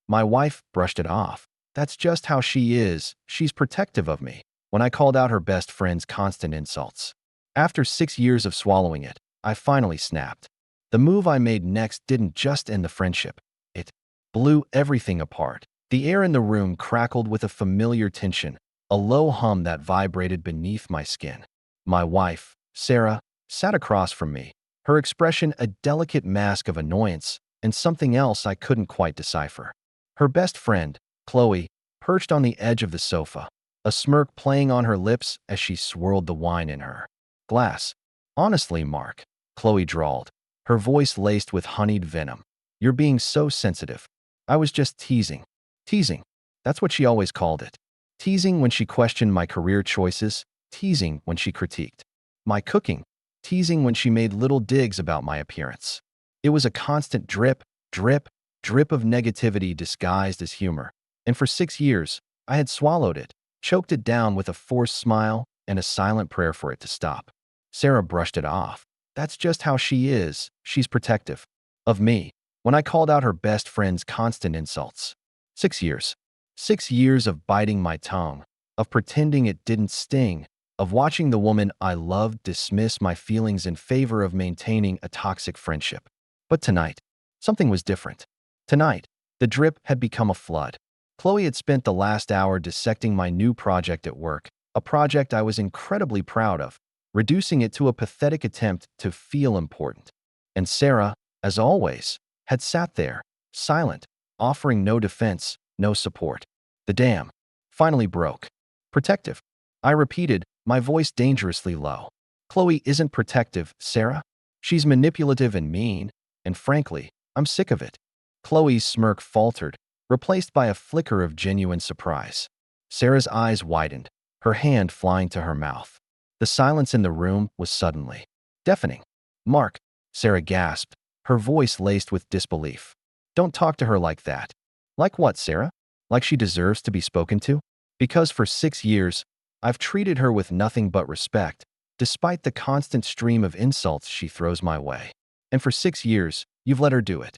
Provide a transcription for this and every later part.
My wife brushed it off. That's just how she is. She's protective of me. When I called out her best friend's constant insults. After 6 years of swallowing it, I finally snapped. The move I made next didn't just end the friendship. It blew everything apart. The air in the room crackled with a familiar tension, a low hum that vibrated beneath my skin. My wife, Sarah, sat across from me, her expression a delicate mask of annoyance and something else I couldn't quite decipher. Her best friend, Chloe, perched on the edge of the sofa, a smirk playing on her lips as she swirled the wine in her glass. Honestly, Mark, Chloe drawled, her voice laced with honeyed venom. You're being so sensitive. I was just teasing. Teasing. That's what she always called it. Teasing when she questioned my career choices, teasing when she critiqued my cooking, teasing when she made little digs about my appearance. It was a constant drip, drip, drip of negativity disguised as humor. And for 6 years, I had swallowed it, choked it down with a forced smile and a silent prayer for it to stop. Sarah brushed it off. That's just how she is. She's protective of me. When I called out her best friend's constant insults. 6 years. 6 years of biting my tongue, of pretending it didn't sting, of watching the woman I loved dismiss my feelings in favor of maintaining a toxic friendship. But tonight, something was different. Tonight, the drip had become a flood. Chloe had spent the last hour dissecting my new project at work, a project I was incredibly proud of, reducing it to a pathetic attempt to feel important. And Sarah, as always, had sat there, silent, offering no defense, no support. The dam finally broke. Protective. I repeated, my voice dangerously low. Chloe isn't protective, Sarah. She's manipulative and mean, and frankly, I'm sick of it. Chloe's smirk faltered, replaced by a flicker of genuine surprise. Sarah's eyes widened, her hand flying to her mouth. The silence in the room was suddenly deafening. Mark, Sarah gasped, her voice laced with disbelief. Don't talk to her like that. Like what, Sarah? Like she deserves to be spoken to? Because for 6 years, I've treated her with nothing but respect, despite the constant stream of insults she throws my way. And for 6 years, you've let her do it.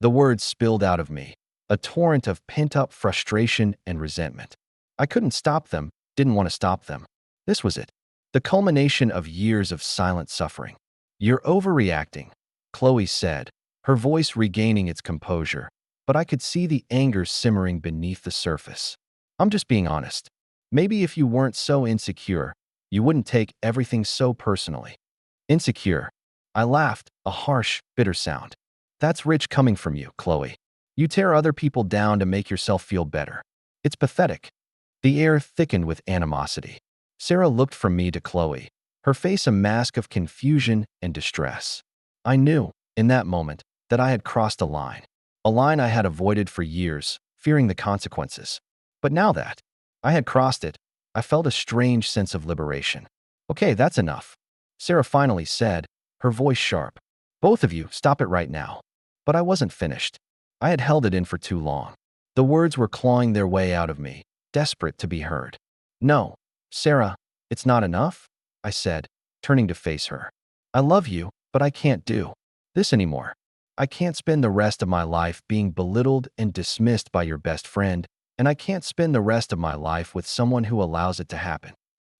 The words spilled out of me, a torrent of pent-up frustration and resentment. I couldn't stop them, didn't want to stop them. This was it. The culmination of years of silent suffering. You're overreacting, Chloe said, her voice regaining its composure, but I could see the anger simmering beneath the surface. I'm just being honest. Maybe if you weren't so insecure, you wouldn't take everything so personally. Insecure. I laughed, a harsh, bitter sound. That's rich coming from you, Chloe. You tear other people down to make yourself feel better. It's pathetic. The air thickened with animosity. Sarah looked from me to Chloe, her face a mask of confusion and distress. I knew, in that moment, that I had crossed a line I had avoided for years, fearing the consequences. But now that I had crossed it, I felt a strange sense of liberation. Okay, that's enough, Sarah finally said, her voice sharp. Both of you, stop it right now. But I wasn't finished. I had held it in for too long. The words were clawing their way out of me, desperate to be heard. No, Sarah, it's not enough, I said, turning to face her. I love you, but I can't do this anymore. I can't spend the rest of my life being belittled and dismissed by your best friend, and I can't spend the rest of my life with someone who allows it to happen.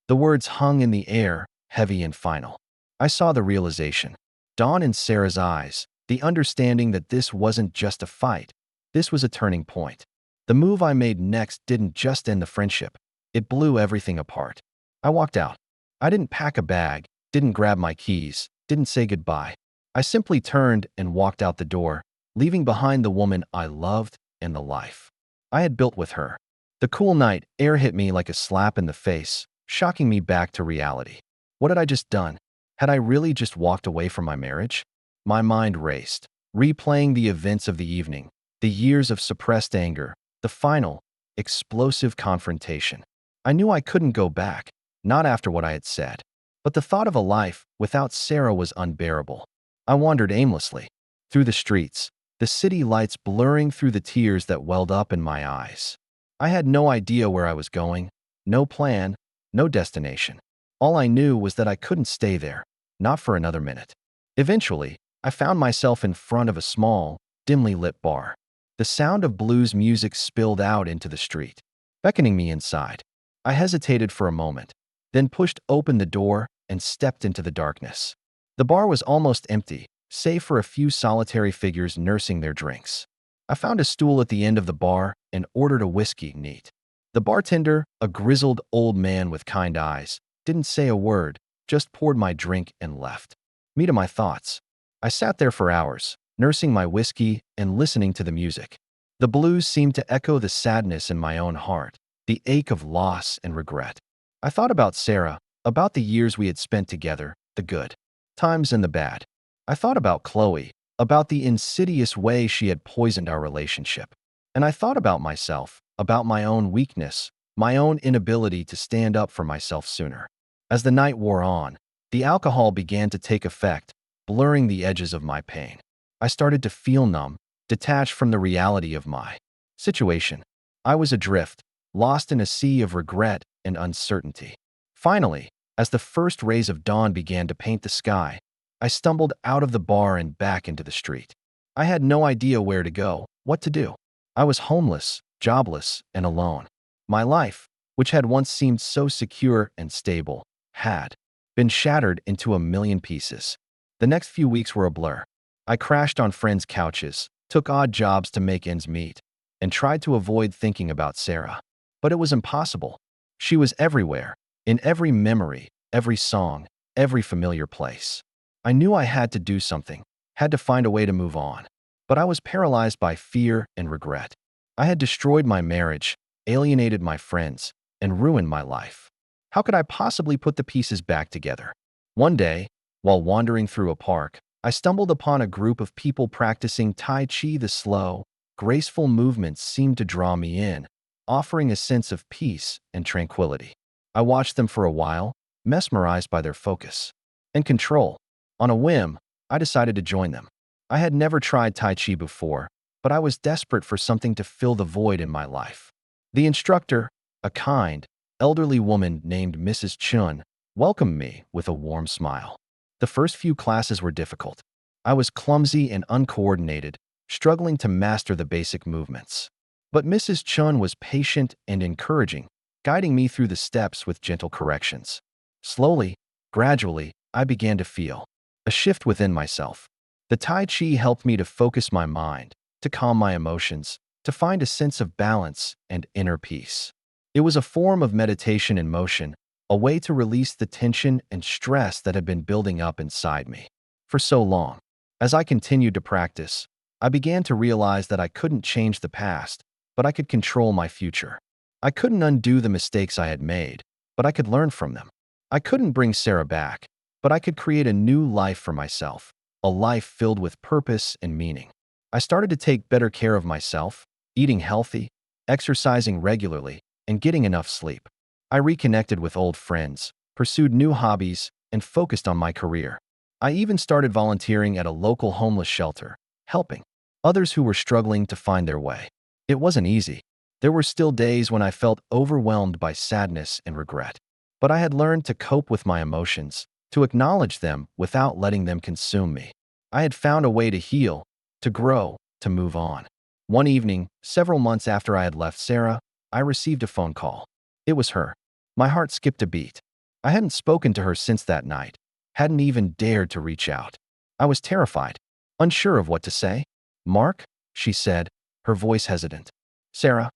The words hung in the air, heavy and final. I saw the realization dawn in Sarah's eyes, the understanding that this wasn't just a fight. This was a turning point. The move I made next didn't just end the friendship. It blew everything apart. I walked out. I didn't pack a bag, didn't grab my keys, didn't say goodbye. I simply turned and walked out the door, leaving behind the woman I loved and the life I had built with her. The cool night air hit me like a slap in the face, shocking me back to reality. What had I just done? Had I really just walked away from my marriage? My mind raced, replaying the events of the evening, the years of suppressed anger, the final, explosive confrontation. I knew I couldn't go back, not after what I had said. But the thought of a life without Sarah was unbearable. I wandered aimlessly through the streets, the city lights blurring through the tears that welled up in my eyes. I had no idea where I was going, no plan, no destination. All I knew was that I couldn't stay there, not for another minute. Eventually, I found myself in front of a small, dimly lit bar. The sound of blues music spilled out into the street, beckoning me inside. I hesitated for a moment, then pushed open the door and stepped into the darkness. The bar was almost empty, save for a few solitary figures nursing their drinks. I found a stool at the end of the bar and ordered a whiskey neat. The bartender, a grizzled old man with kind eyes, didn't say a word, just poured my drink and left. Me to my thoughts. I sat there for hours, nursing my whiskey and listening to the music. The blues seemed to echo the sadness in my own heart, the ache of loss and regret. I thought about Sarah, about the years we had spent together, the good times and the bad. I thought about Chloe, about the insidious way she had poisoned our relationship. And I thought about myself, about my own weakness, my own inability to stand up for myself sooner. As the night wore on, the alcohol began to take effect, blurring the edges of my pain. I started to feel numb, detached from the reality of my situation. I was adrift, lost in a sea of regret and uncertainty. Finally, as the first rays of dawn began to paint the sky, I stumbled out of the bar and back into the street. I had no idea where to go, what to do. I was homeless, jobless, and alone. My life, which had once seemed so secure and stable, had been shattered into a million pieces. The next few weeks were a blur. I crashed on friends' couches, took odd jobs to make ends meet, and tried to avoid thinking about Sarah. But it was impossible. She was everywhere, in every memory, every song, every familiar place. I knew I had to do something, had to find a way to move on. But I was paralyzed by fear and regret. I had destroyed my marriage, alienated my friends, and ruined my life. How could I possibly put the pieces back together? One day, while wandering through a park, I stumbled upon a group of people practicing Tai Chi. The slow, graceful movements seemed to draw me in, offering a sense of peace and tranquility. I watched them for a while, mesmerized by their focus and control. On a whim, I decided to join them. I had never tried Tai Chi before, but I was desperate for something to fill the void in my life. The instructor, a kind, elderly woman named Mrs. Chun, welcomed me with a warm smile. The first few classes were difficult. I was clumsy and uncoordinated, struggling to master the basic movements. But Mrs. Chun was patient and encouraging, guiding me through the steps with gentle corrections. Slowly, gradually, I began to feel a shift within myself. The Tai Chi helped me to focus my mind, to calm my emotions, to find a sense of balance and inner peace. It was a form of meditation in motion, a way to release the tension and stress that had been building up inside me for so long. As I continued to practice, I began to realize that I couldn't change the past, but I could control my future. I couldn't undo the mistakes I had made, but I could learn from them. I couldn't bring Sarah back, but I could create a new life for myself, a life filled with purpose and meaning. I started to take better care of myself, eating healthy, exercising regularly, and getting enough sleep. I reconnected with old friends, pursued new hobbies, and focused on my career. I even started volunteering at a local homeless shelter, helping others who were struggling to find their way. It wasn't easy. There were still days when I felt overwhelmed by sadness and regret. But I had learned to cope with my emotions, to acknowledge them without letting them consume me. I had found a way to heal, to grow, to move on. One evening, several months after I had left Sarah, I received a phone call. It was her. My heart skipped a beat. I hadn't spoken to her since that night, hadn't even dared to reach out. I was terrified, unsure of what to say. "Mark?" she said, her voice hesitant. "Sarah?"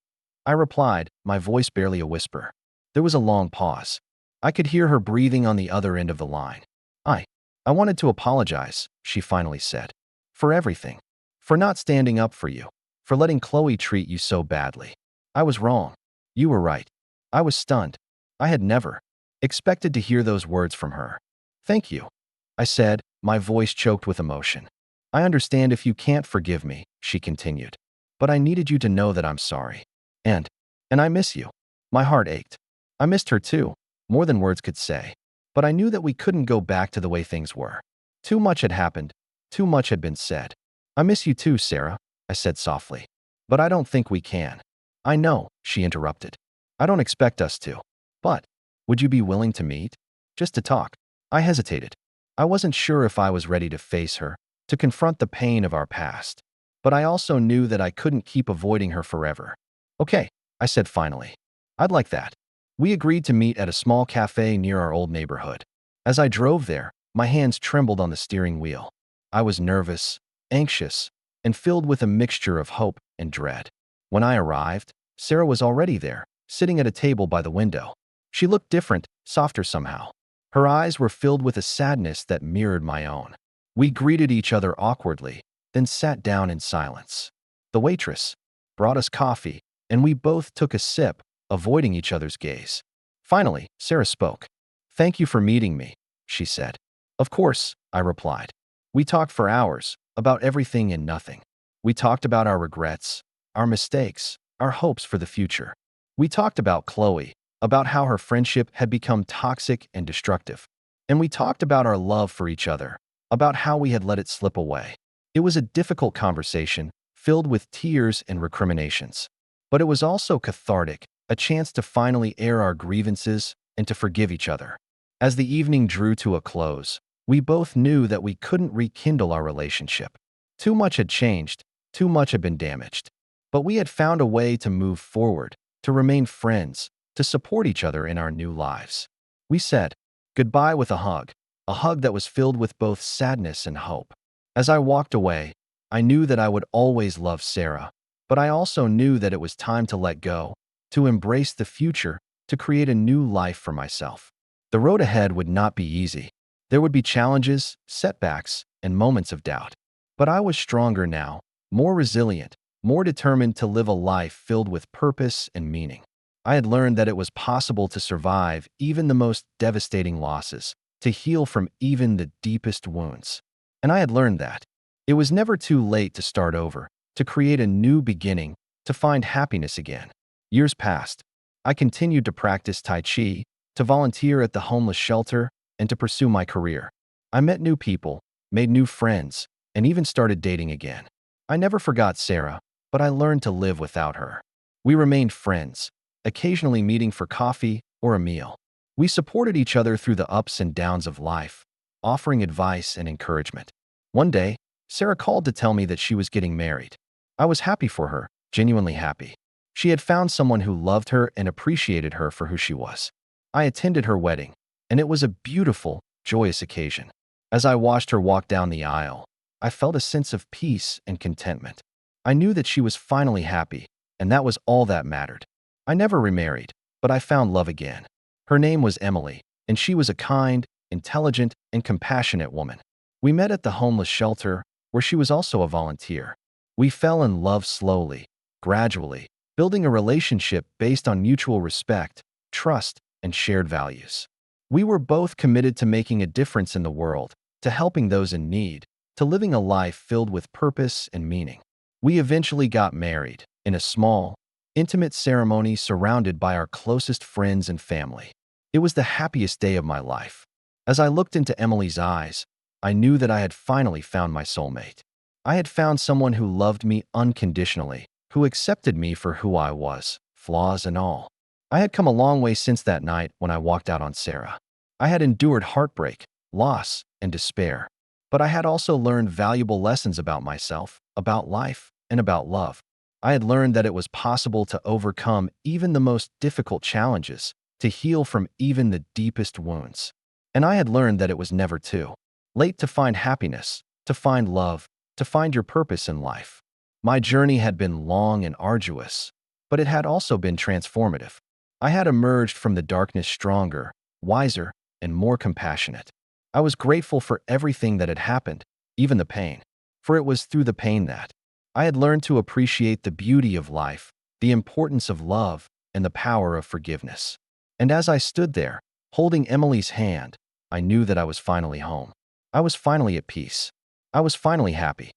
I replied, my voice barely a whisper. There was a long pause. I could hear her breathing on the other end of the line. I wanted to apologize," she finally said. "For everything. For not standing up for you. For letting Chloe treat you so badly. I was wrong. You were right." I was stunned. I had never expected to hear those words from her. "Thank you," I said, my voice choked with emotion. "I understand if you can't forgive me," she continued. "But I needed you to know that I'm sorry. And I miss you." My heart ached. I missed her too, more than words could say. But I knew that we couldn't go back to the way things were. Too much had happened. Too much had been said. "I miss you too, Sarah," I said softly. "But I don't think we can." "I know," she interrupted. "I don't expect us to. But would you be willing to meet? Just to talk?" I hesitated. I wasn't sure if I was ready to face her, to confront the pain of our past. but I also knew that I couldn't keep avoiding her forever. Okay, I said finally. I'd like that. We agreed to meet at a small cafe near our old neighborhood. As I drove there, my hands trembled on the steering wheel. I was nervous, anxious, and filled with a mixture of hope and dread. When I arrived, Sarah was already there, sitting at a table by the window. She looked different, softer somehow. Her eyes were filled with a sadness that mirrored my own. We greeted each other awkwardly, then sat down in silence. The waitress brought us coffee, and we both took a sip, avoiding each other's gaze. Finally, Sarah spoke. "Thank you for meeting me," she said. "Of course," I replied. We talked for hours, about everything and nothing. We talked about our regrets, our mistakes, our hopes for the future. We talked about Chloe, about how her friendship had become toxic and destructive. And we talked about our love for each other, about how we had let it slip away. It was a difficult conversation, filled with tears and recriminations. But it was also cathartic, a chance to finally air our grievances and to forgive each other. As the evening drew to a close, we both knew that we couldn't rekindle our relationship. Too much had changed, too much had been damaged. But we had found a way to move forward, to remain friends, to support each other in our new lives. We said goodbye with a hug that was filled with both sadness and hope. As I walked away, I knew that I would always love Sarah, but I also knew that it was time to let go, to embrace the future, to create a new life for myself. The road ahead would not be easy. There would be challenges, setbacks, and moments of doubt. But I was stronger now, more resilient, more determined to live a life filled with purpose and meaning. I had learned that it was possible to survive even the most devastating losses, to heal from even the deepest wounds. And I had learned that it was never too late to start over, to create a new beginning, to find happiness again. Years passed. I continued to practice Tai Chi, to volunteer at the homeless shelter, and to pursue my career. I met new people, made new friends, and even started dating again. I never forgot Sarah, but I learned to live without her. We remained friends, occasionally meeting for coffee or a meal. We supported each other through the ups and downs of life, offering advice and encouragement. One day, Sarah called to tell me that she was getting married. I was happy for her, genuinely happy. She had found someone who loved her and appreciated her for who she was. I attended her wedding, and it was a beautiful, joyous occasion. As I watched her walk down the aisle, I felt a sense of peace and contentment. I knew that she was finally happy, and that was all that mattered. I never remarried, but I found love again. Her name was Emily, and she was a kind, intelligent, and compassionate woman. We met at the homeless shelter, where she was also a volunteer. We fell in love slowly, gradually, building a relationship based on mutual respect, trust, and shared values. We were both committed to making a difference in the world, to helping those in need, to living a life filled with purpose and meaning. We eventually got married, in a small, intimate ceremony surrounded by our closest friends and family. It was the happiest day of my life. As I looked into Emily's eyes, I knew that I had finally found my soulmate. I had found someone who loved me unconditionally, who accepted me for who I was, flaws and all. I had come a long way since that night when I walked out on Sarah. I had endured heartbreak, loss, and despair. But I had also learned valuable lessons about myself, about life, and about love. I had learned that it was possible to overcome even the most difficult challenges, to heal from even the deepest wounds. And I had learned that it was never too late to find happiness, to find love, to find your purpose in life. My journey had been long and arduous, but it had also been transformative. I had emerged from the darkness stronger, wiser, and more compassionate. I was grateful for everything that had happened, even the pain, for it was through the pain that I had learned to appreciate the beauty of life, the importance of love, and the power of forgiveness. And as I stood there, holding Emily's hand, I knew that I was finally home. I was finally at peace. I was finally happy.